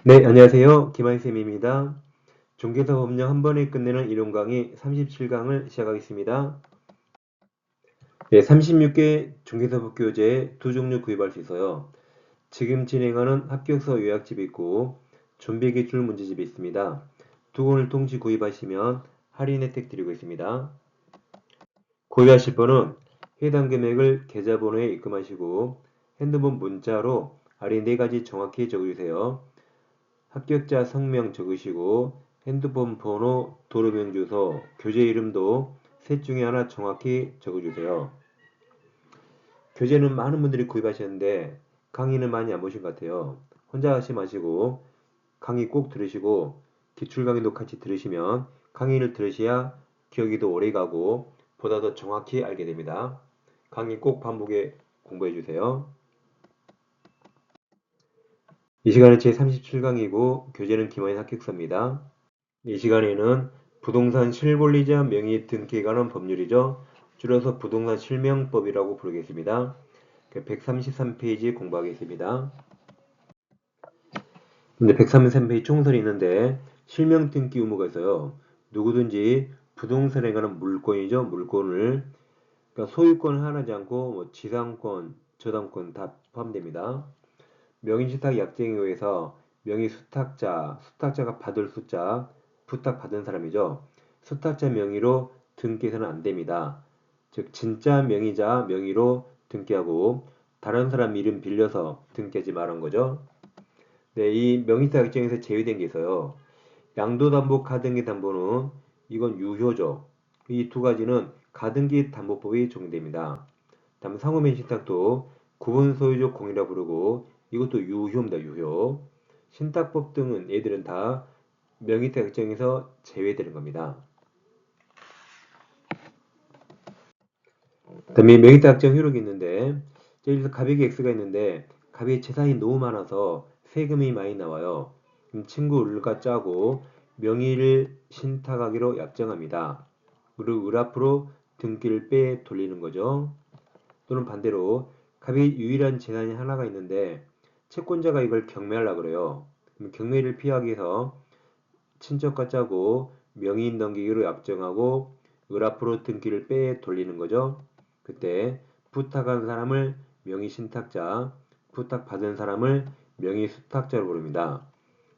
네, 안녕하세요. 김한쌤입니다. 종교사 법령 한 번에 끝내는 이론 강의 37강을 시작하겠습니다. 네, 36개 종교사법 교재 두 종류 구입할 수 있어요. 지금 진행하는 합격서 요약집이 있고 준비기출 문제집이 있습니다. 두 권을 동시 구입하시면 할인 혜택 드리고 있습니다. 구입하실 분은 해당 금액을 계좌번호에 입금하시고 핸드폰 문자로 할인 4가지 정확히 적어주세요. 합격자 성명 적으시고 핸드폰 번호, 도로명 주소, 교재 이름도 셋 중에 하나 정확히 적어주세요. 교재는 많은 분들이 구입하셨는데 강의는 많이 안 보신 것 같아요. 혼자 하지 마시고 강의 꼭 들으시고 기출 강의도 같이 들으시면 강의를 들으셔야 기억이 더 오래 가고 보다 더 정확히 알게 됩니다. 강의 꼭 반복해 공부해 주세요. 이 시간은 제37강이고 교재는 김한의 합격서입니다. 이 시간에는 부동산 실권리자 명의 등기에 관한 법률이죠. 줄여서 부동산 실명법이라고 부르겠습니다. 133페이지 공부하겠습니다. 근데 133페이지 총선이 있는데 실명 등기 의무가 있어요. 누구든지 부동산에 관한 물권이죠. 물권을 그러니까 소유권을 하나지 않고 지상권, 저당권 다 포함됩니다. 명의신탁 약정에 의해서 명의 수탁자, 수탁자가 받을 숫자, 부탁받은 사람이죠. 수탁자 명의로 등기해서는 안 됩니다. 즉 진짜 명의자 명의로 등기하고 다른 사람 이름 빌려서 등기하지 말은 거죠. 네, 이 명의신탁 약정에서 제외된 게 있어요. 양도담보, 가등기 담보는 이건 유효죠. 이 두 가지는 가등기 담보법이 적용됩니다. 다음 상호명 신탁도 구분 소유적 공유라 부르고 이것도 유효입니다. 유효. 신탁법 등은 얘들은 다 명의탁 약정에서 제외되는 겁니다. 그다음에 명의탁 약정 효력이 있는데 여기서 갑액이 X가 있는데 갑액 재산이 너무 많아서 세금이 많이 나와요. 그럼 친구 을과 짜고 명의를 신탁하기로 약정합니다. 그리고 을 앞으로 등기를 빼 돌리는 거죠. 또는 반대로 갑이 유일한 재산이 하나가 있는데 채권자가 이걸 경매하려고 그래요. 그럼 경매를 피하기 위해서 친척과 짜고 명의인 넘기기로 약정하고 을 앞으로 등기를 빼 돌리는 거죠. 그때 부탁한 사람을 명의 신탁자, 부탁받은 사람을 명의 수탁자로 부릅니다.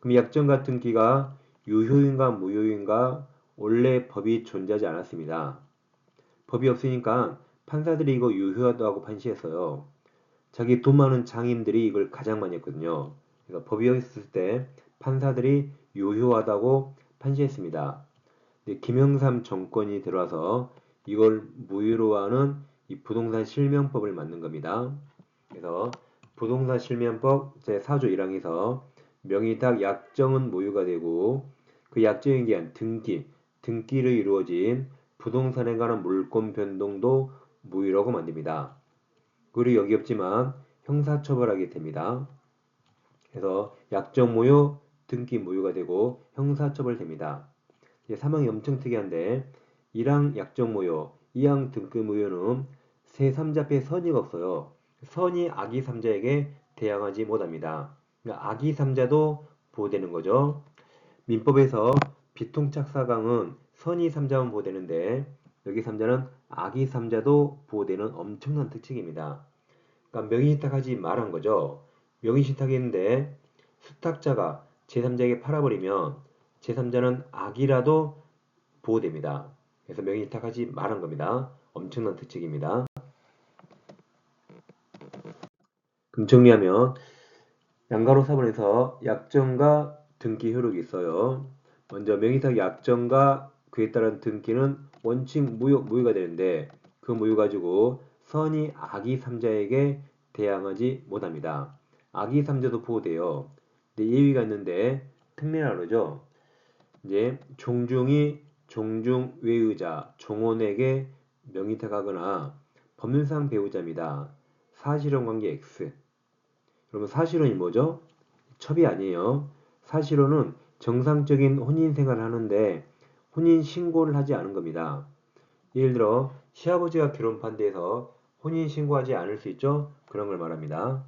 그럼 약정과 등기가 유효인가 무효인가 원래 법이 존재하지 않았습니다. 법이 없으니까 판사들이 이거 유효하다고 판시했어요. 자기 돈 많은 장인들이 이걸 가장 많이 했거든요. 그래서 법이 없을 때 판사들이 유효하다고 판시했습니다. 근데 김영삼 정권이 들어와서 이걸 무효로 하는 이 부동산 실명법을 만든 겁니다. 그래서 부동산 실명법 제4조 1항에서 명의탁 약정은 무효가 되고 그 약정에 의한 등기로 이루어진 부동산에 관한 물권 변동도 무효라고 만듭니다. 그리고 여기 없지만 형사처벌하게 됩니다. 그래서 약정 무효, 등기 무효가 되고 형사처벌됩니다. 3항이 엄청 특이한데 1항 약정 무효, 2항 등기 무효는 세3자 앞에 선의가 없어요. 선이 악의 3자에게 대항하지 못합니다. 그러니까 악의 3자도 보호되는 거죠. 민법에서 비통착사강은 선의 3자만 보호되는데 여기 3자는 악의 3자도 보호되는 엄청난 특징입니다. 그러니까 명의신탁하지 말한 거죠. 명의신탁했는데 수탁자가 제3자에게 팔아버리면 제3자는 악이라도 보호됩니다. 그래서 명의신탁하지 말한 겁니다. 엄청난 특징입니다. 그럼 정리하면 양가로 사본에서 약정과 등기 효력이 있어요. 먼저 명의탁 약정과 그에 따른 등기는 원칙 무효가 되는데 그 무효 가지고 선이 악의 3자에게 대항하지 못합니다. 악의 3자도 보호돼요. 근데 예외가 있는데 특례라 그러죠. 이제 종중이 종중 외의자 종원에게 명의탁하거나 법률상 배우자입니다. 사실혼 관계 X. 그러면 사실혼이 뭐죠? 첩이 아니에요. 사실혼은 정상적인 혼인 생활을 하는데 혼인 신고를 하지 않은 겁니다. 예를 들어 시아버지가 결혼 반대해서 혼인 신고하지 않을 수 있죠? 그런 걸 말합니다.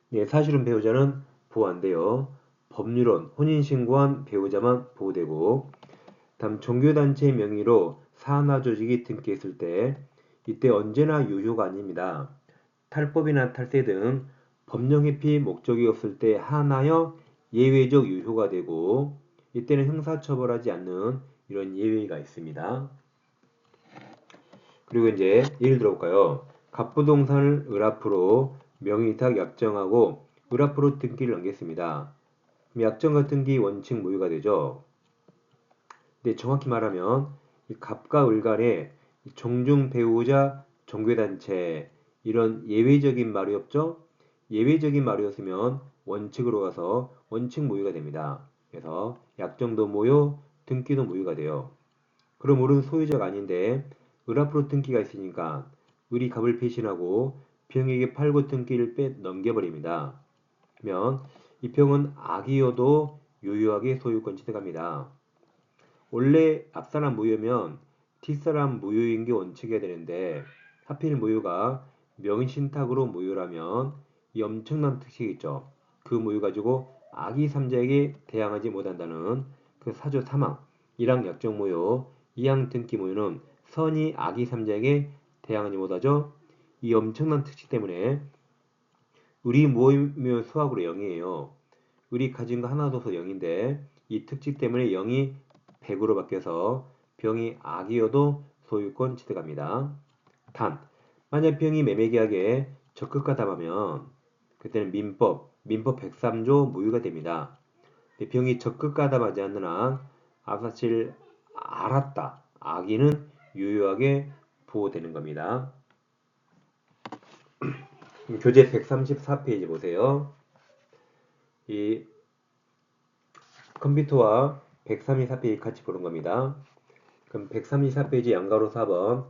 네, 사실혼 배우자는 보호 안 돼요. 법률원, 혼인신고한 배우자만 보호되고, 다음 종교단체 명의로 산하조직이 등기했을 때 이때 언제나 유효가 아닙니다. 탈법이나 탈세 등 법령 회피 목적이 없을 때 하나여 예외적 유효가 되고 이때는 형사처벌하지 않는 이런 예외가 있습니다. 그리고 이제 예를 들어볼까요? 갑부동산을 을앞으로 명의위탁 약정하고 을앞으로 등기를 넘겼습니다. 그럼 약정과 등기 원칙 무효가 되죠. 근데 정확히 말하면 이 갑과 을 간에 종중 배우자 종교단체 이런 예외적인 말이 없죠? 예외적인 말이었으면 원칙으로 가서 원칙 무효가 됩니다. 그래서 약정도 무효, 등기도 무효가 돼요. 그럼 을은 소유자가 아닌데 을 앞으로 등기가 있으니까 을이 갑을 배신하고 병에게 팔고 등기를 넘겨버립니다. 그러면 이 병은 악이어도 유효하게 소유권 취득합니다. 원래 앞사람 무효면 뒷사람 무효인 게 원칙이어야 되는데 하필 무효가 명의신탁으로 무효라면 이 엄청난 특식이 있죠. 그 무효 가지고 악의 삼자에게 대항하지 못한다는 그 사조 사망 1항 약정 무효 2항 등기 무효는 선이 악의 삼자에게 대항하지 못하죠. 이 엄청난 특식 때문에 을이 무효면 수학으로 0이에요. 을이 가진 거 하나 둬서 0인데 이 특징 때문에 0이 100으로 바뀌어서 병이 악이어도 소유권 취득합니다. 단, 만약 병이 매매계약에 적극가담하면 그때는 민법 103조 무효가 됩니다. 병이 적극가담하지 않는 한 사실 알았다. 악의는 유효하게 보호되는 겁니다. 교재 134페이지 보세요. 이 컴퓨터와 134페이지 같이 보는 겁니다. 그럼 134페이지 양가로 4번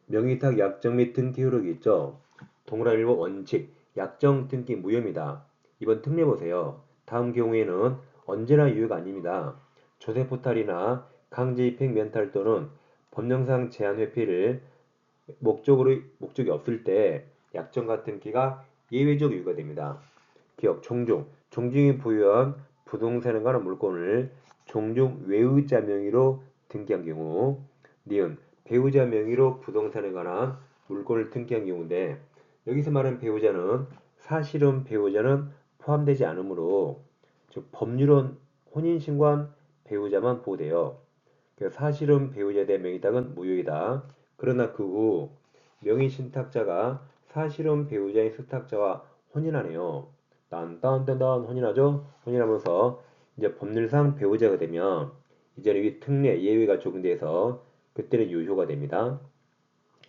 명의탁 약정 및 등기 효력이 있죠. 동그라미 1번 원칙 약정 등기 무효입니다. 이번 특례 보세요. 다음 경우에는 언제나 유효가 아닙니다. 조세포탈이나 강제입행 멘탈 또는 법령상 제한 회피를 목적이 없을 때 약정과 등기가 예외적 유효가 됩니다. 기억 종중이 보유한 부동산에 관한 물건을 종중 외의자 명의로 등기한 경우 니은 배우자 명의로 부동산에 관한 물건을 등기한 경우인데 여기서 말하는 배우자는 사실은 배우자는 포함되지 않으므로 즉 법률은 혼인신고한 배우자만 보호돼요. 사실은 배우자에 대한 명의탁은 무효이다. 그러나 그 후 명의신탁자가 사실은 배우자의 수탁자와 혼인하네요. 딴딴딴딴 혼인하죠? 혼인하면서 이제 법률상 배우자가 되면 이제는 이 특례 예외가 적용돼서 그때는 유효가 됩니다.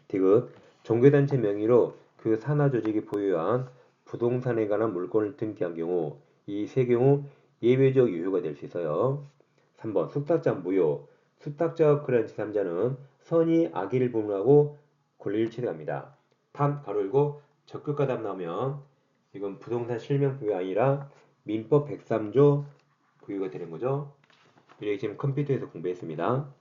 디귿 종교단체 명의로 그 산하조직이 보유한 부동산에 관한 물건을 등기한 경우 이 세 경우 예외적 유효가 될 수 있어요. 3번 수탁자 무효 수탁자와 그런 제3자는 선의 악의를 분명하고 권리를 취득합니다. 단 가로 열고 적극가담 나오면 이건 부동산 실명 부여가 아니라 민법 103조 부여가 되는 거죠. 이렇게 지금 컴퓨터에서 공부했습니다.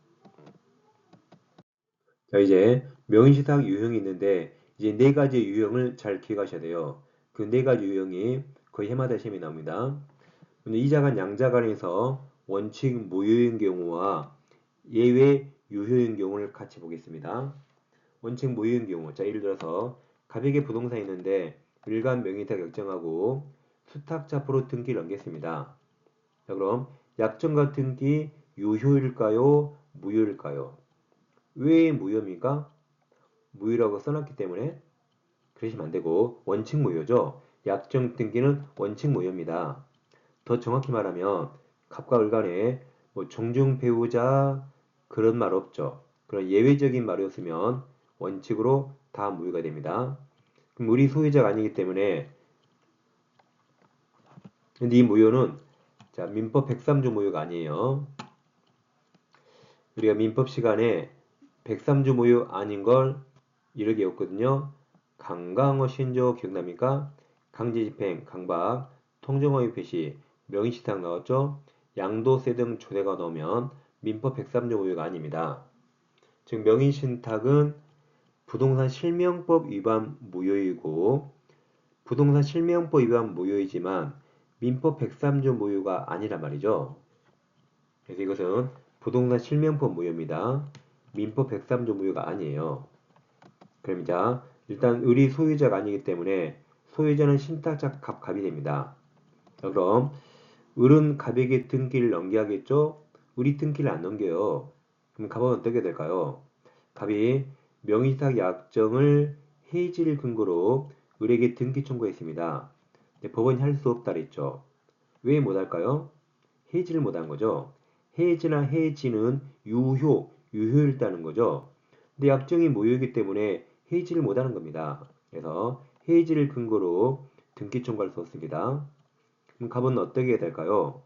자 이제 명의신탁 유형이 있는데 이제 네 가지 유형을 잘 기억하셔야 돼요. 그 네 가지 유형이 거의 해마다 시험이 나옵니다. 근데 이자간 양자간에서 원칙 무효인 경우와 예외 유효인 경우를 같이 보겠습니다. 원칙 무효인 경우 자 예를 들어서 가백의 부동산이 있는데 일간 명의탁 약정하고 수탁자 앞으로 등기를 넘겼습니다. 자 그럼 약정과 등기 유효일까요? 무효일까요? 왜 무효입니까? 무효라고 써놨기 때문에 그러시면 안되고 원칙 무효죠. 약정 등기는 원칙 무효입니다. 더 정확히 말하면 갑과 을 간에 뭐 종중 배우자 그런 말 없죠. 그런 예외적인 말이었으면 원칙으로 다 무효가 됩니다. 그럼 우리 소유자가 아니기 때문에 근데 이 무효는 자 민법 103조 무효가 아니에요. 우리가 민법 시간에 103조 무효 아닌 걸 이렇게 외웠거든요. 강강어 신조 기억납니까? 강제집행, 강박, 통정허위 표시, 명의신탁 나왔죠? 양도세 등 조례가 나오면 민법 103조 무효가 아닙니다. 즉 명의신탁은 부동산 실명법 위반 무효이고 부동산 실명법 위반 무효이지만 민법 103조 무효가 아니란 말이죠. 그래서 이것은 부동산 실명법 무효입니다. 민법 103조 무효가 아니에요. 그럼 자, 일단 을이 소유자가 아니기 때문에 소유자는 신탁자 갑이 됩니다. 그럼 을은 갑에게 등기를 넘겨야겠죠? 을이 등기를 안 넘겨요. 그럼 갑은 어떻게 될까요? 갑이 명의탁 약정을 해지를 근거로 을에게 등기 청구했습니다. 법원이 할 수 없다 그랬죠. 왜 못할까요? 해지를 못한 거죠. 해지나 해지는 유효일다는 거죠. 근데 약정이 무효이기 때문에 해지를 못하는 겁니다. 그래서 해지를 근거로 등기 청구할 수 없습니다. 그럼 갑은 어떻게 될까요?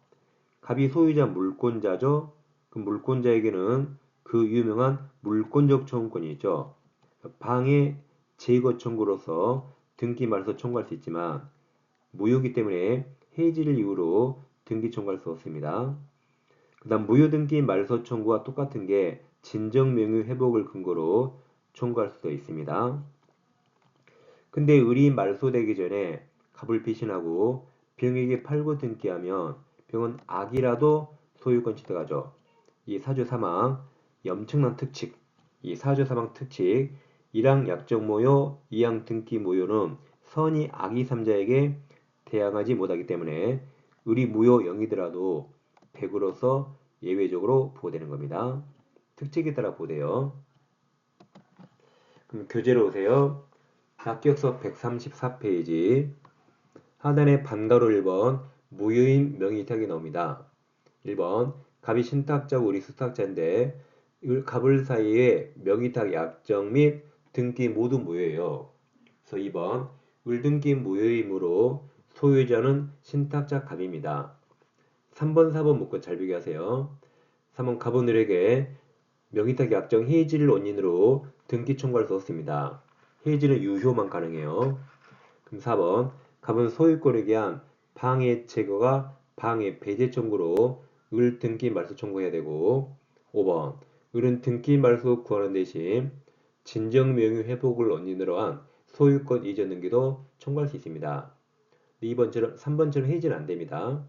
갑이 소유자 물권자죠. 그 물권자에게는 그 유명한 물권적 청구권이 있죠. 방해 제거 청구로서 등기 말소 청구할 수 있지만 무효이기 때문에 해지를 이유로 등기 청구할 수 없습니다. 그 다음 무효등기 말소 청구와 똑같은 게 진정명의 회복을 근거로 청구할 수도 있습니다. 근데 을이 말소되기 전에 갑을 배신하고 병에게 팔고 등기하면 병은 악이라도 소유권 취득하죠. 이 사주 사망 엄청난 특칙, 이 사주 사망 특칙 1항 약정 모요, 2항 등기 모요는 선이 악이 3자에게 대항하지 못하기 때문에 을이 무효 0이더라도 100으로서 예외적으로 보호되는 겁니다. 특칙에 따라 보호돼요. 그럼 교재로 오세요. 합격서 134페이지 하단에 반가로 1번 무효인 명의탁이 나옵니다. 1번 갑이 신탁자고 을이 수탁자인데 갑을 사이에 명의탁 약정 및 등기 모두 무효예요. 그래서 2번 을등기 무효이므로 소유자는 신탁자 갑입니다. 3번 4번 묶고 잘 비교하세요. 3번 갑은 을에게 명의탁 약정 해지를 원인으로 등기 청구할 수 없습니다. 해지는 유효만 가능해요. 그럼 4번 갑은 소유권에 대한 방해 제거가 방해 배제 청구로 을 등기 말소 청구해야 되고 5번 을은 등기 말소 구하는 대신 진정명의 회복을 원인으로 한 소유권 이전 등기도 청구할 수 있습니다. 2번처럼 3번처럼 해지는 안 됩니다.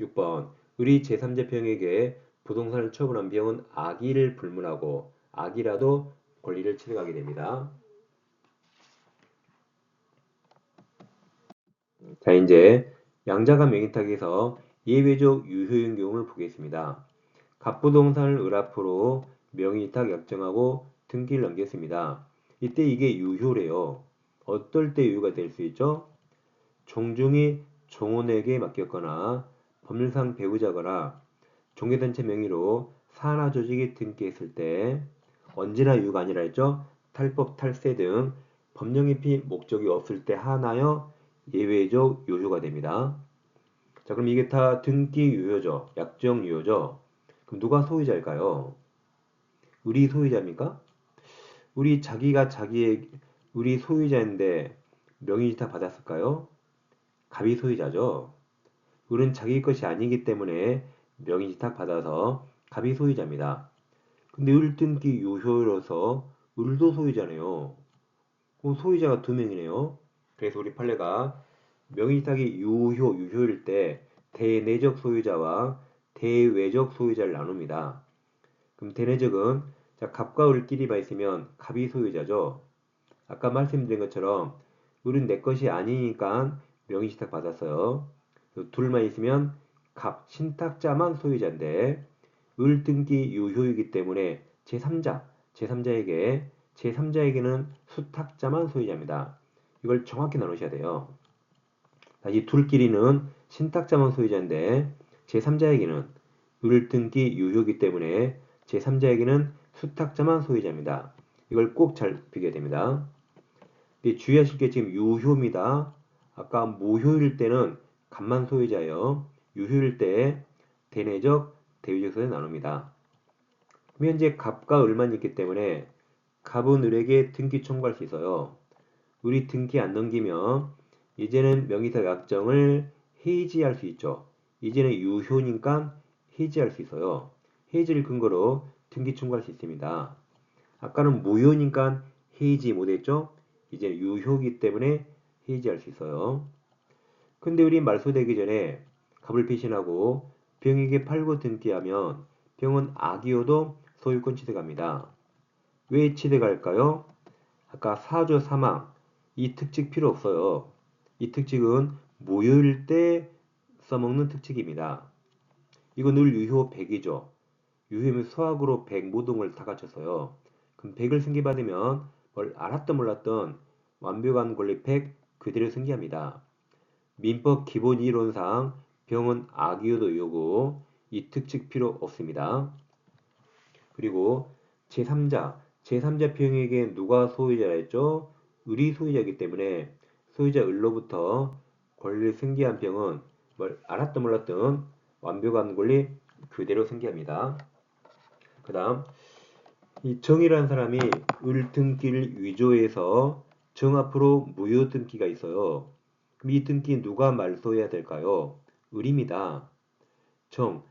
6번 을이 제3자 병에게 부동산을 처분한 병은 악의를 불문하고 악이라도 권리를 취득하게 됩니다. 자, 이제 양자간 명의탁에서 예외적 유효인 경우를 보겠습니다. 갑부동산을 을 앞으로 명의탁 약정하고 등기를 넘겼습니다. 이때 이게 유효래요. 어떨 때 유효가 될 수 있죠? 종중이 종원에게 맡겼거나 법률상 배우자거나 종교단체 명의로 산하 조직이 등기했을 때 언제나 유효가 아니라 했죠? 탈법, 탈세 등 법령입히 목적이 없을 때 하나여 예외적 유효가 됩니다. 자, 그럼 이게 다 등기 유효죠. 약정 유효죠. 그럼 누가 소유자일까요? 을이 소유자입니까? 을이 소유자인데 명의이탁 받았을까요? 갑이 소유자죠. 을은 자기 것이 아니기 때문에 명의이탁 받아서 갑이 소유자입니다. 근데 을 등기 유효로서 을도 소유자네요. 그럼 소유자가 두 명이네요. 그래서 우리 판례가 명의탁이 유효일 때 대내적 소유자와 대외적 소유자를 나눕니다. 그럼 대내적은 자, 갑과 을끼리만 있으면 갑이 소유자죠. 아까 말씀드린 것처럼 을은 내 것이 아니니까 명의신탁 받았어요. 둘만 있으면 갑, 신탁자만 소유자인데 을 등기 유효이기 때문에 제3자에게는 수탁자만 소유자입니다. 이걸 정확히 나누셔야 돼요. 이 둘끼리는 신탁자만 소유자인데 제3자에게는 을 등기 유효이기 때문에 제3자에게는 수탁자만 소유자입니다. 이걸 꼭 잘 비교해야 됩니다. 주의하실 게 지금 유효입니다. 아까 무효일 때는 갑만 소유자예요. 유효일 때 대내적, 대외적 소유자 나눕니다. 그럼 현재 갑과 을만 있기 때문에 갑은 을에게 등기 청구할 수 있어요. 을이 등기 안 넘기면 이제는 명의사 약정을 해지할 수 있죠. 이제는 유효니까 해지할 수 있어요. 해지를 근거로 등기 청구할 수 있습니다. 아까는 무효니까 해지 못했죠. 이제 유효이기 때문에 해지할 수 있어요. 근데 우리 말소되기 전에 갑을 배신하고 병에게 팔고 등기하면 병은 악이어도 소유권 취득합니다. 왜 취득할까요? 아까 사조 사망 이 특칙 필요 없어요. 이 특칙은 무효일 때 써먹는 특칙입니다. 이거 늘 유효 100이죠. 유효면 수학으로 100 모든 걸 다 갖춰서요. 그럼 100을 승계받으면 뭘 알았던 몰랐던 완벽한 권리 100 그대로 승계합니다. 민법 기본 이론상 병은 악이어도 유효고 이 특칙 필요 없습니다. 그리고 제3자 병에게 누가 소유자라 했죠? 을이 소유자이기 때문에 소유자 을로부터 권리를 승계한 병은 뭘 알았던 몰랐던 완벽한 권리 그대로 승계합니다. 그 다음 이 정이라는 사람이 을 등기를 위조해서 정 앞으로 무효 등기가 있어요. 그럼 이 등기 누가 말소해야 될까요? 을입니다. 정,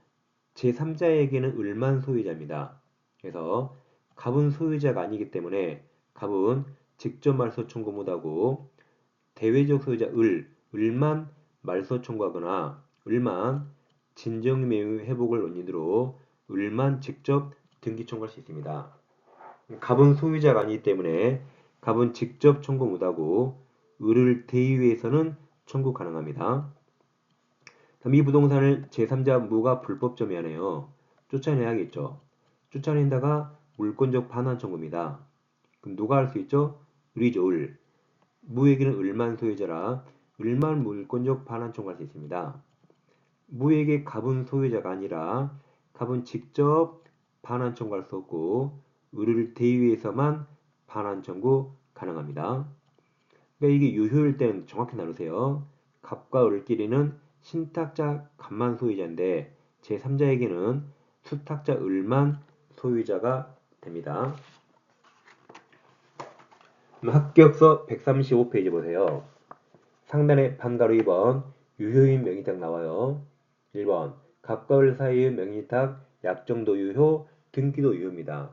제3자에게는 을만 소유자입니다. 그래서 갑은 소유자가 아니기 때문에 갑은 직접 말소 청구 못하고 대외적 소유자 을만 말소 청구하거나 을만 진정매매 회복을 원인으로 을만 직접 등기 청구할 수 있습니다. 갑은 소유자가 아니기 때문에 갑은 직접 청구 못하고 을을 대위해서는 청구 가능합니다. 그럼 이 부동산을 제3자 무가 불법 점유하네요. 쫓아내야겠죠. 쫓아낸다가 물권적 반환 청구입니다. 그럼 누가 할 수 있죠? 을이죠, 을. 무에게는 을만 소유자라 을만 물권적 반환 청구할 수 있습니다. 무에게 갑은 소유자가 아니라 갑은 직접 반환 청구할 수 없고 을을 대위해서만 반환 청구 가능합니다. 그러니까 이게 유효일 때는 정확히 나누세요. 갑과 을끼리는 신탁자 갑만 소유자인데 제3자에게는 수탁자 을만 소유자가 됩니다. 합격서 135페이지 보세요. 상단에 반가로 2번 유효인 명의탁 나와요. 1번 갑과 을 사이의 명의탁 약정도 유효, 등기도 유효입니다.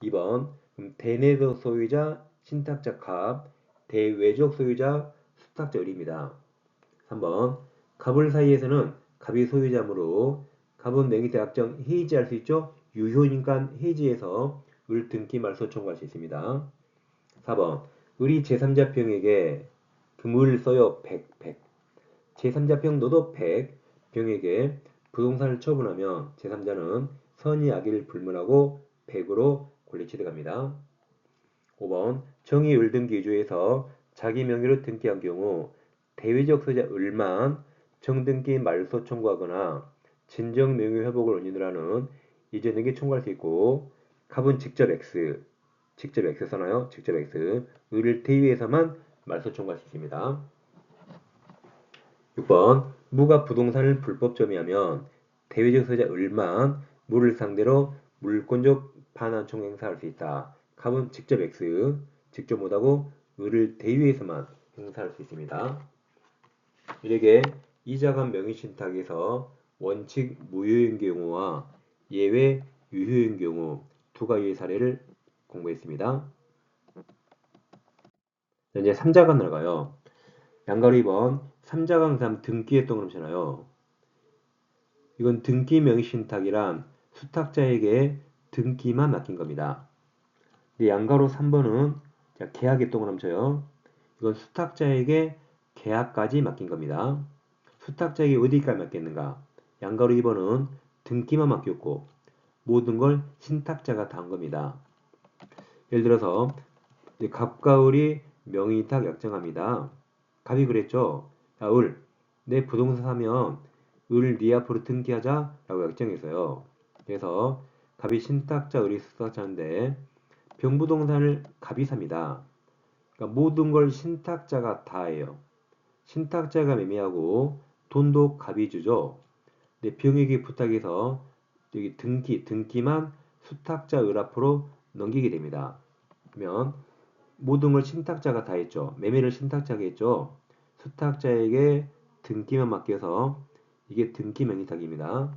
2번 대내적 소유자 신탁자 갑, 대외적 소유자 수탁자 을입니다. 3번 갑을 사이에서는 갑이 소유자므로 갑은 명의탁 약정 해지할 수 있죠. 유효니까 해지해서 을 등기 말소 청구할 수 있습니다. 4번 을이 제3자병에게 금을 써요 100. 제3자병 너도 100 병에게 부동산을 처분하면 제3자는 선의 악의를 불문하고 100으로 권리 취득합니다. 5번 정의 을등기 위조에서 자기 명의로 등기한 경우 대외적 소유자 을만 정등기 말소 청구하거나 진정 명의 회복을 원인으로 하는 이전 등기 청구할 수 있고 갑은 직접 X 써나요? 직접 X 을을 대위해서만 말소 청구할 수 있습니다. 6번 무가 부동산을 불법 점유하면 대외적 소유자 을만 무를 상대로 물권적 반환 청구 행사할 수 있다. 갑은 직접 X 직접 못하고 을을 대위해서만 행사할 수 있습니다. 이렇게 이자간 명의신탁에서 원칙 무효인 경우와 예외 유효인 경우 두 가지의 사례를 공부했습니다. 이제 3자간 나가요. 양가로 2번 3자간 다음 등기했던 그러잖아요. 이건 등기 명의신탁이란 수탁자에게 등기만 맡긴 겁니다. 양가로 3번은 계약했던 그러면서요. 이건 수탁자에게 계약까지 맡긴 겁니다. 수탁자에게 어디까지 맡겼는가? 양가로 2번은 등기만 맡겼고 모든 걸 신탁자가 다 한 겁니다. 예를 들어서 갑과 을이 명의탁 약정합니다. 갑이 그랬죠. 야, 을, 내 부동산 사면 을 네 앞으로 등기하자 라고 약정했어요. 그래서 갑이 신탁자, 을이 수탁자인데 병부동산을 갑이 삽니다. 그러니까 모든 걸 신탁자가 다 해요. 신탁자가 매매하고 돈도 갑이 주죠. 근데 병에게 부탁해서 여기 등기만 수탁자 을 앞으로 넘기게 됩니다. 그러면 모든 걸 신탁자가 다 했죠. 매매를 신탁자가 했죠. 수탁자에게 등기만 맡겨서 이게 등기 명의탁입니다.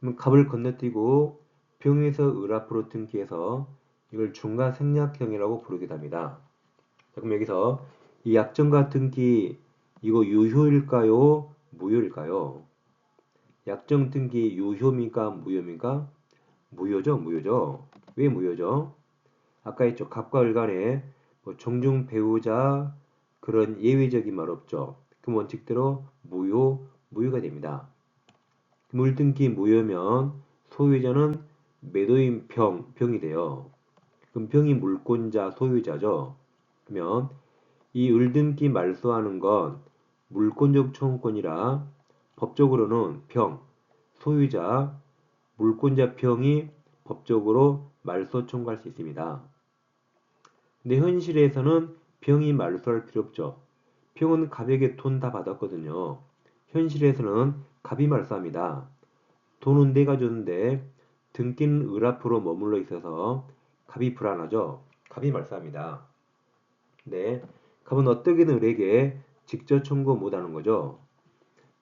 그럼 갑을 건너뛰고 병에서 을 앞으로 등기해서 이걸 중간 생략형이라고 부르기도 합니다. 그럼 여기서 이 약정과 등기 이거 유효일까요? 무효일까요? 약정 등기 유효입니까? 무효입니까? 무효죠, 무효죠. 왜 무효죠? 아까 했죠. 갑과 을 간에 뭐 종중 배우자 그런 예외적인 말 없죠. 그 원칙대로 무효가 됩니다. 물등기 무효면 소유자는 매도인 병이 돼요. 그럼 병이 물권자 소유자죠. 그러면 이 을등기 말소하는 건 물권적 청구권이라 법적으로는 소유자, 물권자 병이 법적으로 말소 청구할 수 있습니다. 근데 현실에서는 병이 말소할 필요 없죠. 병은 갑에게 돈 다 받았거든요. 현실에서는 갑이 말소합니다. 돈은 내가 줬는데 등기는 을 앞으로 머물러 있어서 갑이 불안하죠. 갑이 말소합니다. 네, 갑은 어떻게든 을에게 직접 청구 못하는 거죠.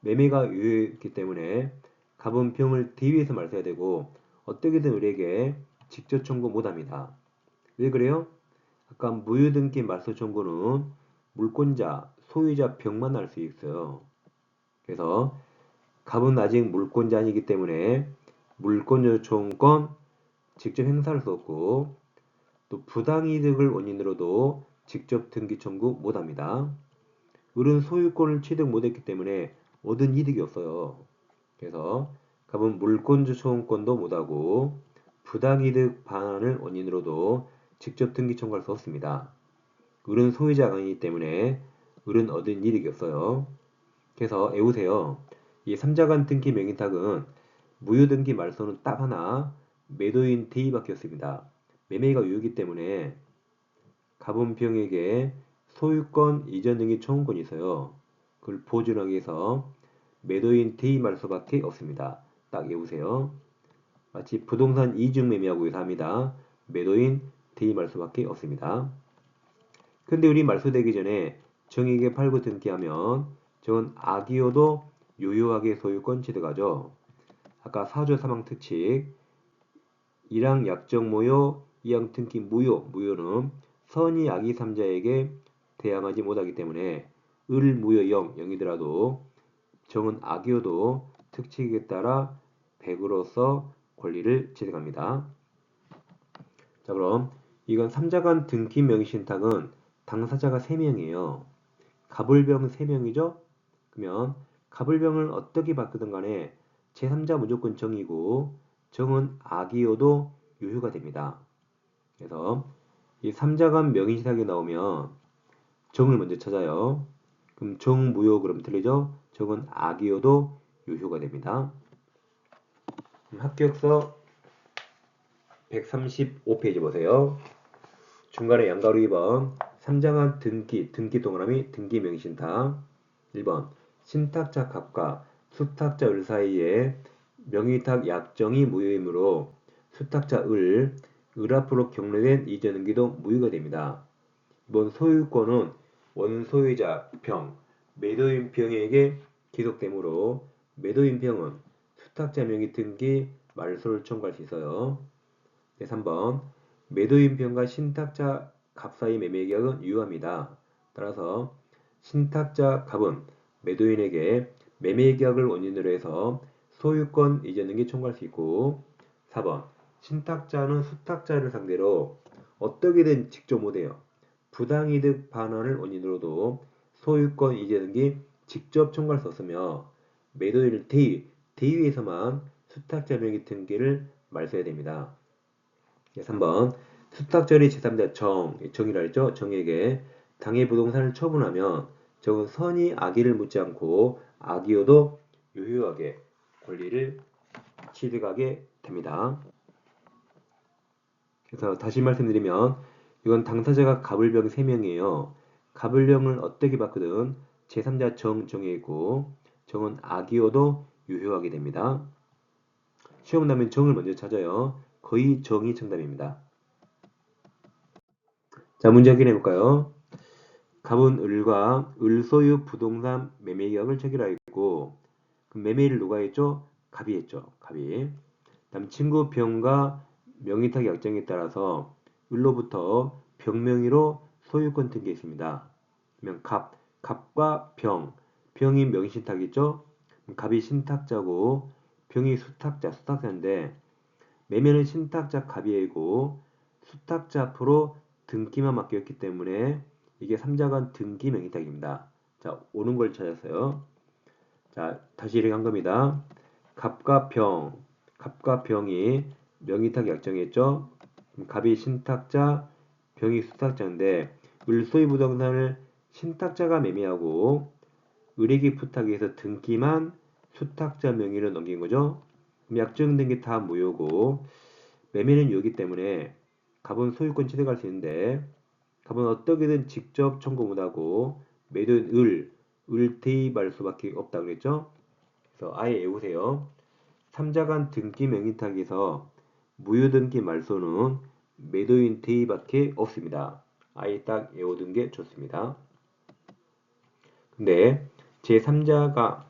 매매가 유효했기 때문에 갑은 병을 대위해서 말소해야 되고 어떻게든 을에게 직접 청구 못합니다. 왜 그래요? 아까 무효등기 말소 청구는 물권자, 소유자 병만 할 수 있어요. 그래서 갑은 아직 물권자이기 때문에 물권자 청구권 직접 행사할 수 없고 또 부당이득을 원인으로도 직접 등기 청구 못합니다. 을은 소유권을 취득 못했기 때문에 얻은 이득이 없어요. 그래서 갑은 물권자 청구권도 못하고 부당이득 반환을 원인으로도 직접 등기 청구할 수 없습니다. 을은 소유자가 아니기 때문에 을은 얻은 이득이 없어요. 그래서 외우세요. 이 3자간 등기 명의탁은 무효등기 말소는 딱 하나 매도인 대의밖에 없습니다. 매매가 유효이기 때문에 갑은 병에게 소유권 이전 등기 청구권이 있어요. 그걸 보존하기 위해서 매도인 대의 말소밖에 없습니다. 딱 외우세요. 마치 부동산 이중 매매하고 유사합니다. 매도인 대의 말소밖에 없습니다. 근데 우리 말소되기 전에 정에게 팔고 등기하면 정은 악이어도 유효하게 소유권 취득하죠. 아까 사조 사망 특칙 1항 약정 모요, 2항 등기 무효는 선의 악의 3자에게 대항하지 못하기 때문에 을 무효 0이더라도 정은 악이어도 특칙에 따라 100으로서 권리를 취득합니다. 자, 그럼 이건 3자간 등기 명의신탁은 당사자가 3명이에요. 갑을병 3명이죠? 그러면 갑을병을 어떻게 바꾸든 간에 제3자 무조건 정이고 정은 악이어도 유효가 됩니다. 그래서 이 3자간 명의신탁이 나오면 정을 먼저 찾아요. 그럼 정무효 그럼 틀리죠? 정은 악이어도 유효가 됩니다. 합격서 135페이지 보세요. 중간에 양가로 2번 3자간 등기 동그라미 등기 명의신탁 1번 신탁자 갑과 수탁자 을 사이에 명의탁 약정이 무효이므로 수탁자 을 앞으로 경로된 이전 등기도 무효가 됩니다. 이번 소유권은 원소유자 병, 매도인 병에게 기속되므로 매도인 병은 수탁자 명의 등기 말소를 청구할 수 있어요. 네, 3번 매도인 병과 신탁자 갑 사이 매매 계약은 유효합니다. 따라서 신탁자 갑은 매도인에게 매매 계약을 원인으로 해서 소유권 이전 등기 청구할 수 있고 4번 신탁자는 수탁자를 상대로 어떻게든 직접 못해요. 부당이득 반환을 원인으로도 소유권 이전 등기 직접 청구할 수 없으며 매도인을 대위에서만 수탁자 명의 등기를 말소해야 됩니다. 3번 수탁자리 제3자 정이라 했죠. 정에게 당해 부동산을 처분하면 정은 선의 악의를 묻지 않고 악의여도 유효하게 권리를 취득하게 됩니다. 그래서 다시 말씀드리면 이건 당사자가 갑을병 3명이에요. 갑을병을 어떻게 바꾸든 제3자 정에 있고 정은 악의여도 유효하게 됩니다. 시험 나면 정을 먼저 찾아요. 거의 정이 정답입니다. 자, 문제 확인해 볼까요? 갑은 을과 을 소유 부동산 매매 계약을 체결하였고 그 매매를 누가 했죠? 갑이 했죠. 갑이. 다음 친구 병과 명의탁 약정에 따라서 을로부터 병명의로 소유권 등기했습니다. 그러면 갑 갑과 병, 병이 명의신탁이죠. 갑이 신탁자고 병이 수탁자인데 매매는 신탁자 갑이고 수탁자 앞으로 등기만 맡겼기 때문에 이게 삼자간 등기 명의탁입니다. 자, 오는 걸 찾았어요. 자, 다시 이렇게 한 겁니다. 갑과 병이 명의탁 약정했죠. 갑이 신탁자, 병이 수탁자인데 을소유부동산을 신탁자가 매매하고 을에게 부탁해서 등기만 수탁자 명의로 넘긴 거죠. 그럼 약정 등기 다 무효고 매매는 유효이기 때문에 갑은 소유권 취득할 수 있는데 갑은 어떻게든 직접 청구 못하고 매도인 을 대입할 수밖에 없다 그랬죠. 그래서 아예 외우세요. 삼자간 등기 명의탁에서 무효등기 말소는 매도인 대입밖에 없습니다. 아예 딱 외워둔 게 좋습니다. 근데 제3자가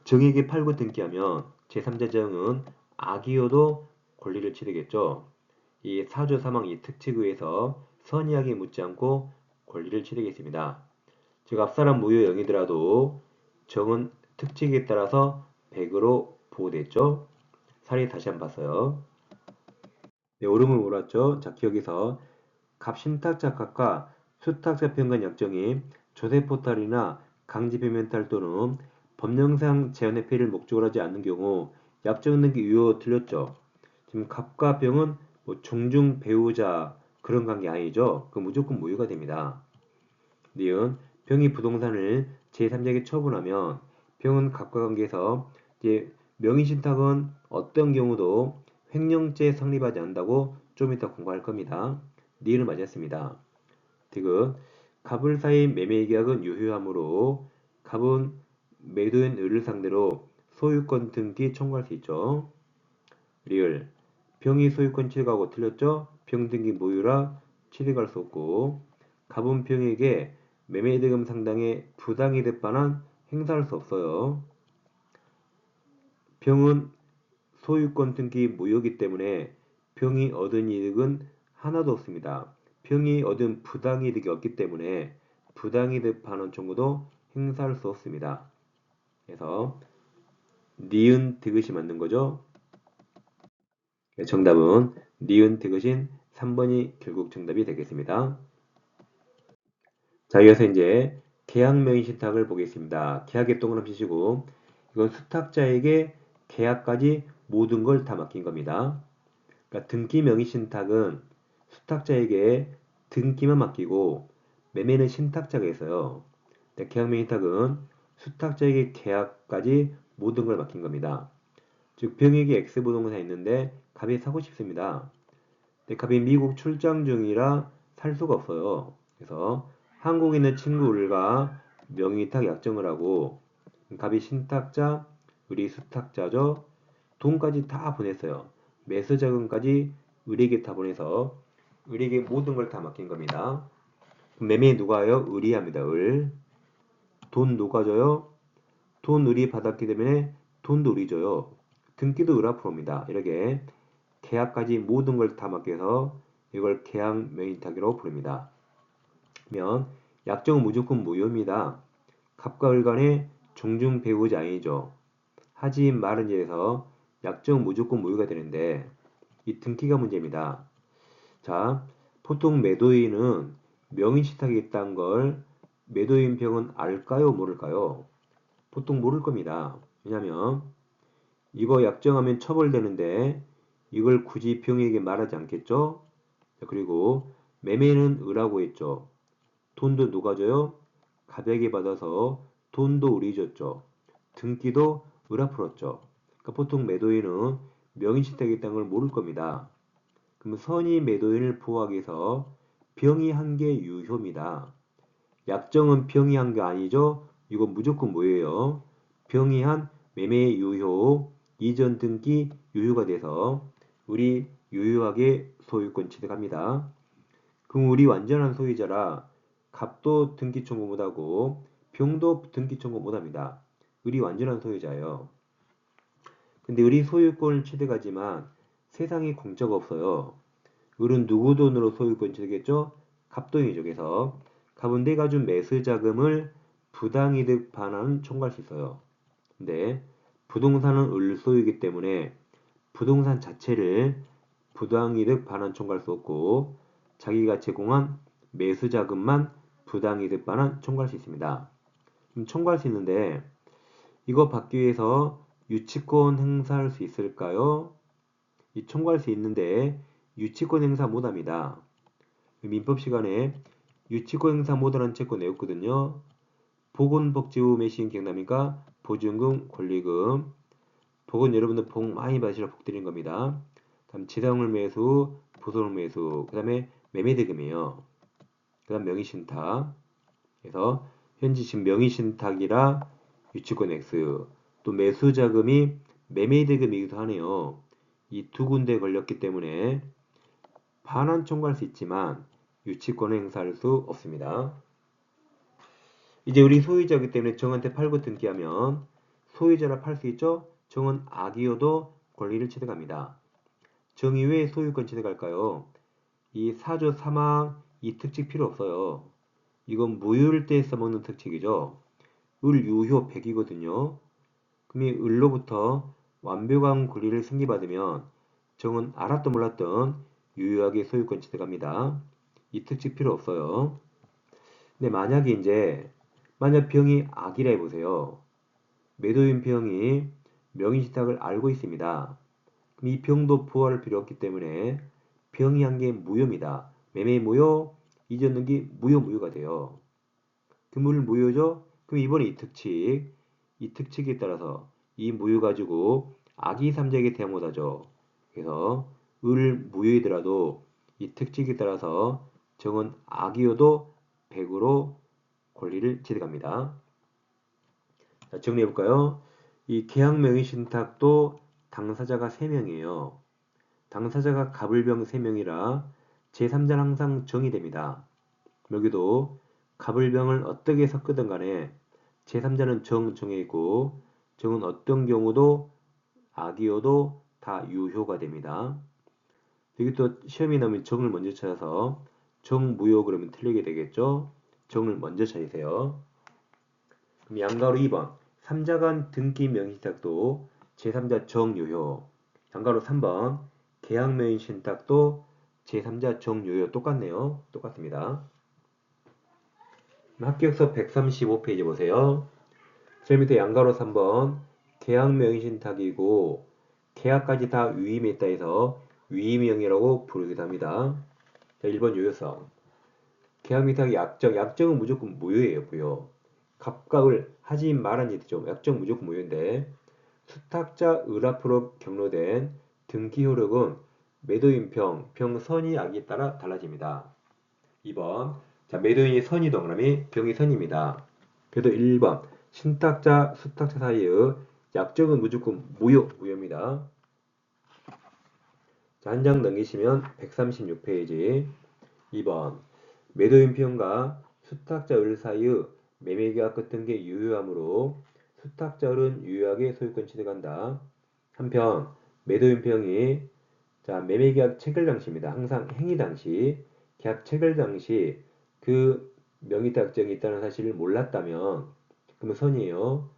정에게 팔고 등기하면 제3자 정은 악이어도 권리를 취득했죠. 이 사주 사망 이 특칙에 의해서 선의하게 묻지 않고 권리를 취득했습니다. 즉 앞사람 무효 영이더라도 정은 특칙에 따라서 100으로 보호됐죠. 사례 다시 한번 봤어요. 네, 옳음을 몰았죠. 자, 기억에서 갑신탁자 갑과 수탁자 평간 약정이 조세포탈이나 강제배면탈 또는 법령상 제한의 폐를 목적으로 하지 않는 경우 약정 등기 유효 틀렸죠. 지금 갑과 병은 뭐 종중 배우자 그런 관계 아니죠. 그 무조건 무효가 됩니다. 니은 병이 부동산을 제3자에게 처분하면 병은 갑과 관계에서 이제 명의신탁은 어떤 경우도 횡령죄 성립하지 않는다고 좀 이따 공부할 겁니다. 니은을 맞았습니다. 디귿 갑을 사이 매매 계약은 유효하므로 갑은 매도인 을을 상대로 소유권 등기 청구할 수 있죠. 리을 병이 소유권 취득하고 틀렸죠? 병 등기 무효라 취득할 수 없고 갑은 병에게 매매대금 상당의 부당이득 반환 행사할 수 없어요. 병은 소유권 등기 무효이기 때문에 병이 얻은 이득은 하나도 없습니다. 병이 얻은 부당이득이 없기 때문에 부당이득 반환 청구도 행사할 수 없습니다. 그래서 니은 디귿이 맞는 거죠. 정답은 니은 디귿인 3번이 결국 정답이 되겠습니다. 자, 이어서 이제 계약 명의 신탁을 보겠습니다. 계약에 동그라미 치시고 이건 수탁자에게 계약까지 모든 걸 다 맡긴 겁니다. 그러니까 등기 명의 신탁은 수탁자에게 등기만 맡기고 매매는 신탁자가 있어요. 계약 명의 신탁은 수탁자에게 계약까지 모든 걸 맡긴 겁니다. 즉 병에게 X부동산이 있는데 갑이 사고 싶습니다. 근데 갑이 미국 출장 중이라 살 수가 없어요. 그래서 한국에 있는 친구 을과 명의탁 약정을 하고 갑이 신탁자, 을이 수탁자죠. 돈까지 다 보냈어요. 매수 자금까지 을에게 다 보내서 을에게 모든 걸 다 맡긴 겁니다. 매매 누가 해요? 을이 합니다. 을. 돈 누가 줘요? 돈 을이 받았기 때문에 돈도 을이 줘요. 등기도 을 앞으로 옵니다. 이렇게 계약까지 모든 걸 다 맡겨서 이걸 계약 명의탁이라고 부릅니다. 그러면 약정은 무조건 무효입니다. 갑과 을 간의 종중 배우자 아니죠. 하지 말은 예에서 약정은 무조건 무효가 되는데 이 등기가 문제입니다. 자, 보통 매도인은 명의신탁이 있다는 걸 매도인 병은 알까요? 모를까요? 보통 모를 겁니다. 왜냐면 이거 약정하면 처벌되는데 이걸 굳이 병에게 말하지 않겠죠? 그리고 매매는 을하고 했죠. 돈도 누가 줘요? 갑에게 받아서 돈도 을이 줬죠. 등기도 을아 풀었죠. 그러니까 보통 매도인은 명의신탁이 있다는 걸 모를 겁니다. 그럼 선의 매도인을 보호하기 위해서 병이 한 게 유효입니다. 약정은 병이 한 게 아니죠? 이건 무조건 뭐예요? 병이 한 매매 유효, 이전 등기 유효가 돼서 우리 유효하게 소유권 취득합니다. 그럼 우리 완전한 소유자라 갑도 등기 청구 못하고 병도 등기 청구 못합니다. 우리 완전한 소유자예요. 근데 을이 소유권을 취득하지만 세상에 공짜가 없어요. 을은 누구 돈으로 소유권 취득했죠? 갑돈이죠. 그래서 갑은대가 준 매수 자금을 부당이득 반환 청구할 수 있어요. 근데 부동산은 을소유이기 때문에 부동산 자체를 부당이득 반환 청구할 수 없고 자기가 제공한 매수 자금만 부당이득 반환 청구할 수 있습니다. 청구할 수 있는데 이거 받기 위해서 유치권 행사할 수 있을까요? 이 청구할 수 있는데 유치권 행사 못합니다. 민법 시간에 유치권 행사 못하는 채권 내었거든요. 보건복지부 매신 기억납니까? 보증금, 권리금. 복은 여러분들 복 많이 받으시라 복 드린 겁니다. 다음 지상물 매수, 보소물 매수, 그 다음에 매매대금이에요. 그 다음 명의신탁. 그래서 현재 지금 명의신탁이라 유치권 X, 또 매수자금이 매매대금이기도 하네요. 이 두 군데 걸렸기 때문에 반환 청구할 수 있지만 유치권을 행사할 수 없습니다. 이제 우리 소유자이기 때문에 정한테 팔고 등기하면 소유자라 팔 수 있죠? 정은 악이어도 권리를 취득합니다. 정이 왜 소유권 취득할까요? 이 사조 사망 이 특칙 필요 없어요. 이건 무효일 때 써먹는 특칙이죠. 을 유효 100이거든요. 그럼 이 을로부터 완벽한 권리를 승계받으면 정은 알았던 몰랐던 유효하게 소유권 취득합니다. 이 특칙 필요 없어요. 근데 만약에 이제 만약 병이 악이라 해보세요. 매도인 병이 명의신탁을 알고 있습니다. 그럼 이 병도 부활할 필요 없기 때문에 병이 한 게 무효입니다. 매매 무효, 이전 등기 무효가 돼요. 금물 무효죠? 그럼 이번에 이 특칙에 따라서 이 무효 가지고 악의 삼자에게 대항 못하죠. 그래서 을 무효이더라도 이 특칙에 따라서 정은 악이어도 100으로 권리를 취득합니다. 자, 정리해볼까요? 이 계약명의신탁도 당사자가 3명이에요. 당사자가 갑을병 3명이라 제3자는 항상 정이 됩니다. 여기도 갑을병을 어떻게 섞든 간에 제3자는 정해 있고 정은 어떤 경우도 악이어도 다 유효가 됩니다. 여기 또 시험이 나오면 정을 먼저 찾아서 정무효 그러면 틀리게 되겠죠? 정을 먼저 찾으세요. 그럼 양가로 2번 3자간 등기 명의신탁도 제3자 정유효. 양가로 3번 계약명의신탁도 제3자 정유효 똑같네요. 똑같습니다. 합격서 135페이지 보세요. 저 밑에 양가로 3번 계약명의신탁이고 계약까지 다 위임했다 해서 위임형이라고 부르기도 합니다. 자, 1번 유효성. 계약명의신탁 약정은 무조건 무효예요. 무효. 갑과 을 하지 말아니 되죠. 약정 무조건 무효인데 수탁자 을 앞으로 경로된 등기 효력은 매도인 병 선의 악에 따라 달라집니다. 2번 자 매도인이 선이 동그라미 병이 선입니다. 그래도 1번 신탁자 수탁자 사이의 약정은 무조건 무효입니다. 자, 한 장 넘기시면 136페이지 2번 매도인 병과 수탁자 을 사이의 매매계약 같은 게 유효하므로 수탁자 을은 유효하게 소유권 취득한다. 한편 매도인 병이 자 매매계약 체결 당시입니다. 항상 행위 당시 계약 체결 당시 그 명의탁정이 있다는 사실을 몰랐다면 그러면 선이에요.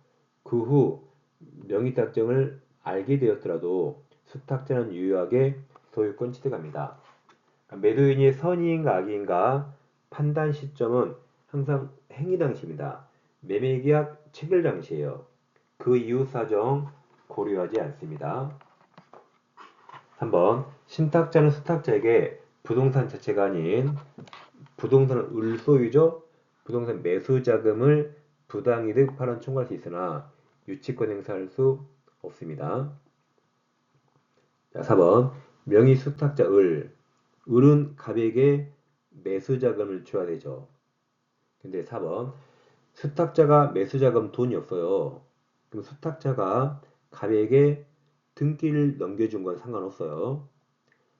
그 후 명의탁정을 알게 되었더라도 수탁자는 유효하게 소유권 취득합니다. 매도인이 선의인가 악의인가 판단 시점은 항상 행위 당시입니다. 매매계약 체결 당시예요. 그 이후 사정 고려하지 않습니다. 3번 신탁자는 수탁자에게 부동산 자체가 아닌 부동산은 을소유죠. 부동산 매수자금을 부당이득 반환 청구할 수 있으나 유치권 행사할 수 없습니다. 자, 4번 명의 수탁자 을은 갑에게 매수자금을 줘야 되죠. 근데 4번 수탁자가 매수자금 돈이 없어요. 그럼 수탁자가 갑에게 등기를 넘겨준 건 상관없어요.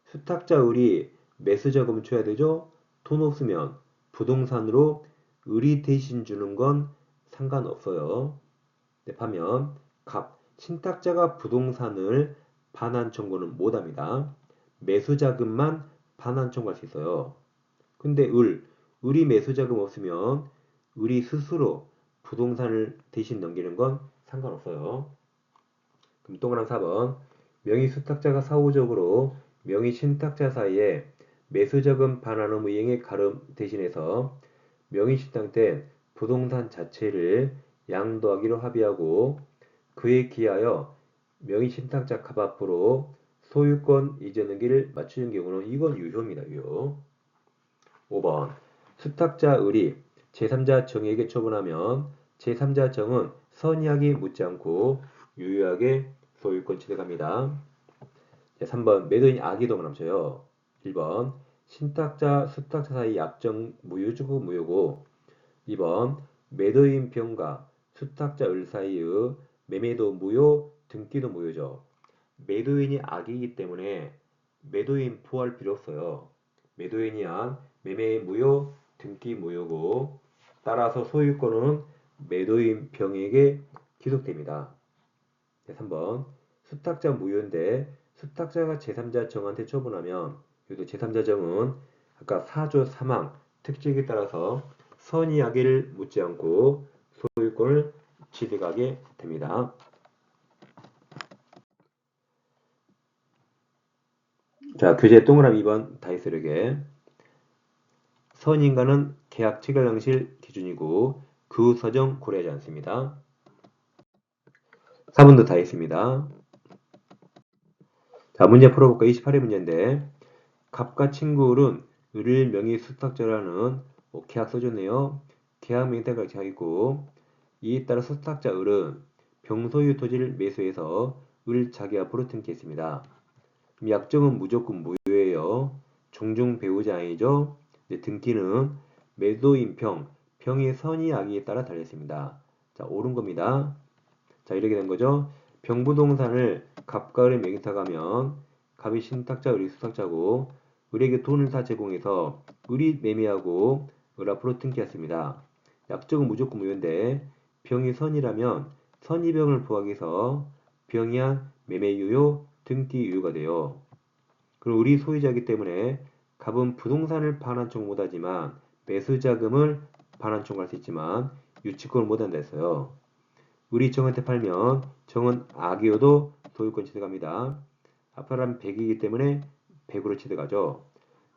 수탁자 을이 매수자금 줘야 되죠. 돈 없으면 부동산으로 을이 대신 주는 건 상관없어요. 네, 반면 갑 신탁자가 부동산을 반환 청구는 못합니다. 매수자금만 반환 청구할 수 있어요. 근데 우리 매수자금 없으면 우리 스스로 부동산을 대신 넘기는 건 상관없어요. 그럼 동그라미 4번. 명의 수탁자가 사후적으로 명의 신탁자 사이에 매수자금 반환음 이행의 가름 대신해서 명의 신탁된 부동산 자체를 양도하기로 합의하고 그에 기하여 명의 신탁자 갑 앞으로 소유권 이전 등기를 맞추는 경우는 이건 유효입니다. 유효. 5번. 수탁자 을이 제3자 정에게 처분하면 제3자 정은 선의하게 묻지 않고 유효하게 소유권 취득합니다. 3번. 매도인이 악의동을 합쳐요. 1번. 신탁자, 수탁자 사이 약정 무효주고 무효고 2번. 매도인 병과 수탁자 을 사이의 매매도 무효, 등기도 무효죠. 매도인이 악이기 때문에 매도인 부할 필요 없어요. 매도인이 한 매매 무효, 등기 무효고 따라서 소유권은 매도인 병에게 기속됩니다. 3번. 수탁자 무효인데 수탁자가 제3자 정한테 처분하면 여기도 제3자 정은 아까 사조 사망 특징에 따라서 선의하기를 묻지 않고 소유권을 취득하게 됩니다. 자, 교재 동그라미 2번 다이스르게 선인가는 계약 체결 당시 기준이고 그 서정 고려하지 않습니다. 4번도 다 있습니다. 자, 문제 풀어볼까? 28회 문제인데 갑과 친구는 을을 명의 수탁자라는 계약 써줬네요. 계약 명의가 계약이고 이에 따라 수탁자 을은 병소유 토지를 매수해서 을 자기 앞으로 등기했습니다. 약정은 무조건 무효예요. 종중 배우자 아니죠. 등기는 매도인 병의 선의 악의에 따라 달렸습니다. 자, 옳은 겁니다. 자, 이렇게 된 거죠. 병부동산을 갑과 을의 명의타가 하면 갑이 신탁자, 을이 수탁자고 을에게 돈을 다 제공해서 을이 매매하고 을 앞으로 등기했습니다. 약정은 무조건 무효인데 병이 선이라면 선의병을 부합해서 병이 한 매매 유효, 등기 유효가 돼요. 그리고 을이 소유자이기 때문에 갑은 부동산을 반환청 못하지만 매수자금을 반환청할 수 있지만 유치권을 못한다 했어요. 을이 정한테 팔면 정은 악이어도 소유권 취득합니다. 앞사람 100이기 때문에 100으로 취득하죠.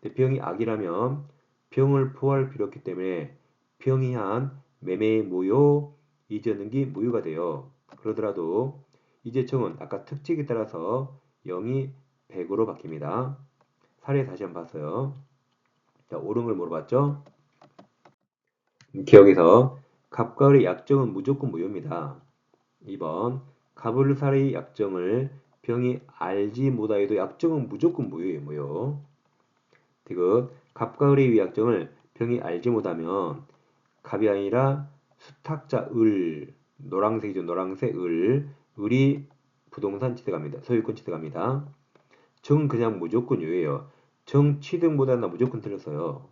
근데 병이 악이라면 병을 포할 필요 없기 때문에 병이 한 매매 무효, 이전 등기 무효가 돼요. 그러더라도 이제 정은 아까 특징에 따라서 0이 100으로 바뀝니다. 사례 다시 한번 봤어요. 자, 옳은 걸 물어봤죠? 기억에서 갑과 을의 약정은 무조건 무효입니다. 2번 갑을 사례의 약정을 병이 알지 못하여도 약정은 무조건 무효예요. 무효. 디귿 갑과 을의 약정을 병이 알지 못하면 갑이 아니라 수탁자 을 노란색이죠. 노란색 을이 부동산 취득합니다. 소유권 취득합니다. 정은 그냥 무조건 유효예요. 정 취득보다는 무조건 틀렸어요.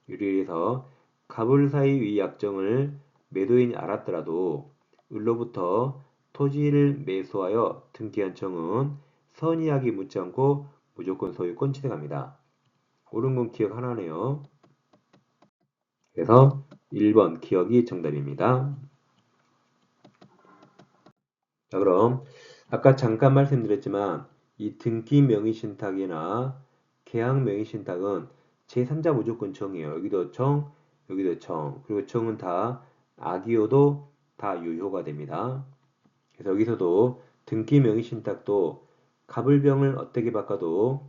유리에서 갑을 사이의 약정을 매도인이 알았더라도 을로부터 토지를 매수하여 등기한 정은 선의하기 묻지 않고 무조건 소유권 취득합니다. 옳은 건 기억 하나네요. 그래서 1번 기억이 정답입니다. 자, 그럼 아까 잠깐 말씀드렸지만 이 등기 명의 신탁이나 계약 명의 신탁은 제3자 무조건 정이에요. 여기도 정, 여기도 정. 그리고 정은 다 악이어도 다 유효가 됩니다. 그래서 여기서도 등기 명의 신탁도 갑을병을 어떻게 바꿔도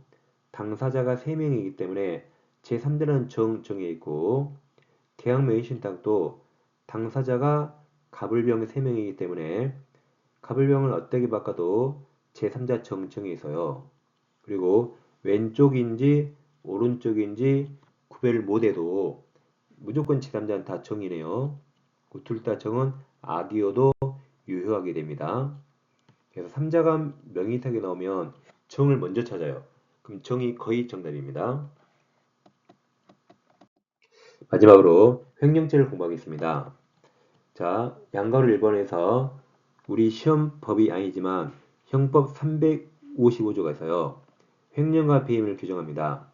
당사자가 3명이기 때문에 제3자는 정에 있고 계약 명의 신탁도 당사자가 갑을병이 3명이기 때문에 갑을병을 어떻게 바꿔도 제3자 정에 있어요. 그리고 왼쪽인지 오른쪽인지 구별을 못해도 무조건 제3자는 다 정이네요. 둘 다 정은 악이어도 유효하게 됩니다. 그래서 3자간 명의탁이 나오면 정을 먼저 찾아요. 그럼 정이 거의 정답입니다. 마지막으로 횡령죄를 공부하겠습니다. 자, 양가로 1번에서 우리 시험 법이 아니지만 형법 355조가 있어요. 횡령과 배임을 규정합니다.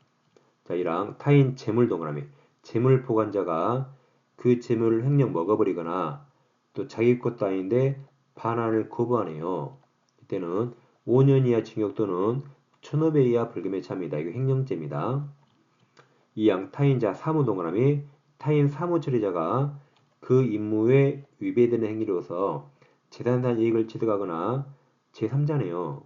자, 이랑 타인 재물 동그라미. 재물 보관자가 그 재물을 횡령 먹어버리거나 또 자기 것도 아닌데 반환을 거부하네요. 이때는 5년 이하 징역 또는 1,500 이하 벌금에 처합니다. 이거 횡령죄입니다. 2양 타인자 사무 동그라미 타인 사무 처리자가 그 임무에 위배되는 행위로서 재산상 이익을 취득하거나 제3자네요.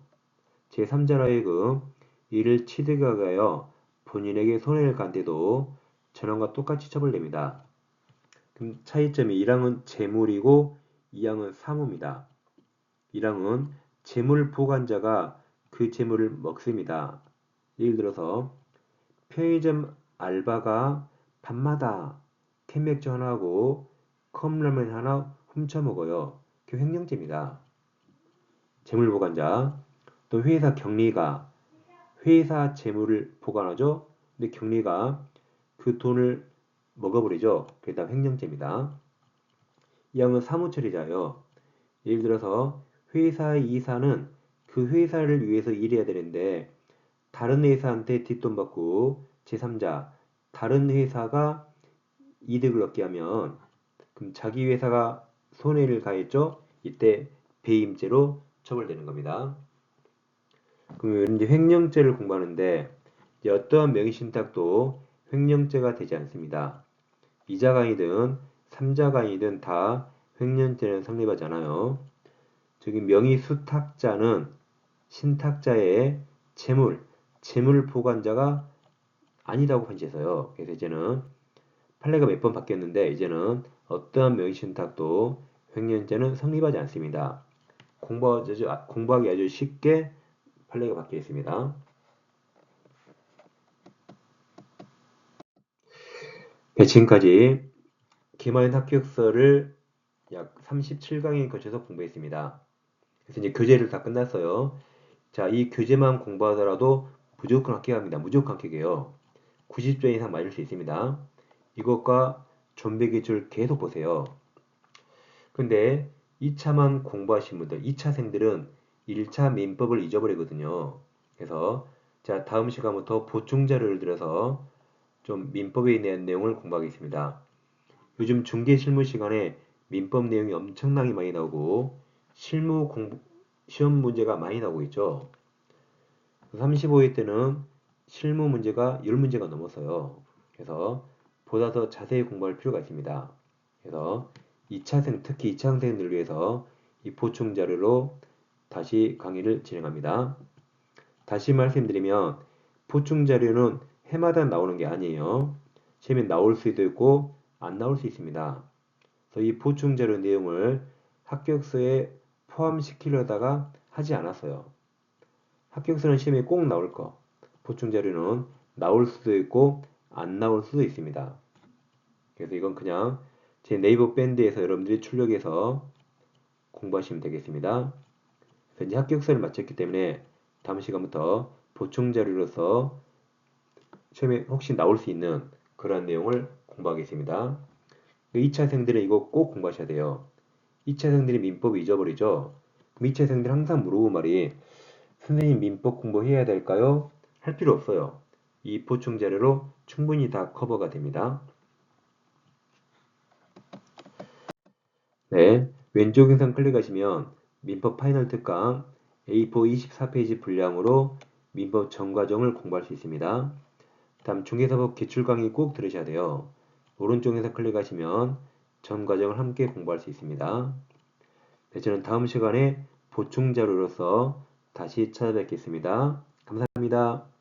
제3자로 하여금 이를 취득하여 본인에게 손해를 간 때도 전원과 똑같이 처벌됩니다. 그럼 차이점이 1항은 재물이고 2항은 사무입니다. 1항은 재물 보관자가 그 재물을 먹습니다. 예를 들어서 편의점 알바가 밤마다 캔맥주 하나하고 컵라면 하나 훔쳐 먹어요. 그 횡령죄입니다. 재물 보관자. 또 회사 경리가 회사 재물을 보관하죠. 근데 경리가 그 돈을 먹어버리죠. 그게 다 횡령죄입니다. 이 항은 사무처리자예요. 예를 들어서 회사의 이사는 그 회사를 위해서 일해야 되는데 다른 회사한테 뒷돈 받고 제3자 다른 회사가 이득을 얻게 하면 그럼 자기 회사가 손해를 가했죠. 이때 배임죄로 처벌되는 겁니다. 그러면 이제 횡령죄를 공부하는데 이제 어떠한 명의신탁도 횡령죄가 되지 않습니다. 2자가 아니든 3자가 아니든 다 횡령죄는 성립하지 않아요. 저기 명의수탁자는 신탁자의 재물 보관자가 아니라고 판시해서요. 그래서 이제는 판례가 몇 번 바뀌었는데 이제는 어떠한 명의신탁도 횡령죄는 성립하지 않습니다. 공부하기 아주 쉽게 판례가 바뀌어 있습니다. 지금까지 기마인 합격서를 약 37강에 걸쳐서 공부했습니다. 그래서 이제 교재를 다 끝났어요. 자, 이 교재만 공부하더라도 무조건 합격합니다. 무조건 합격이에요. 90점 이상 맞을 수 있습니다. 이것과 존배 기출 계속 보세요. 근데 2차만 공부하신 분들, 2차생들은 1차 민법을 잊어버리거든요. 그래서 자, 다음 시간부터 보충 자료를 들어서 좀 민법에 대한 내용을 공부하겠습니다. 요즘 중개 실무 시간에 민법 내용이 엄청나게 많이 나오고 시험 문제가 많이 나오고 있죠. 35회 때는 실무 문제가 10문제가 넘었어요. 그래서 보다 더 자세히 공부할 필요가 있습니다. 그래서 2차생, 특히 2차생들을 위해서 이 보충 자료로 다시 강의를 진행합니다. 다시 말씀드리면 보충 자료는 해마다 나오는 게 아니에요. 시험에 나올 수도 있고 안 나올 수 있습니다. 그래서 이 보충 자료 내용을 합격서에 포함시키려다가 하지 않았어요. 합격서는 시험에 꼭 나올 거. 보충 자료는 나올 수도 있고 안 나올 수도 있습니다. 그래서 이건 그냥 제 네이버 밴드에서 여러분들이 출력해서 공부하시면 되겠습니다. 그래서 이제 합격서를 마쳤기 때문에 다음 시간부터 보충 자료로서 시험에 혹시 나올 수 있는 그런 내용을 공부하겠습니다. 2차생들은 이거 꼭 공부하셔야 돼요. 2차생들이 민법 잊어버리죠. 2차생들 항상 물어보는 말이 선생님 민법 공부해야 될까요? 할 필요 없어요. 이 보충 자료로 충분히 다 커버가 됩니다. 네, 왼쪽 영상 클릭하시면 민법 파이널 특강 A4 24페이지 분량으로 민법 전 과정을 공부할 수 있습니다. 다음 중개사법 기출 강의 꼭 들으셔야 돼요. 오른쪽 영상 클릭하시면 전 과정을 함께 공부할 수 있습니다. 네, 저는 다음 시간에 보충 자료로서 다시 찾아뵙겠습니다. 감사합니다.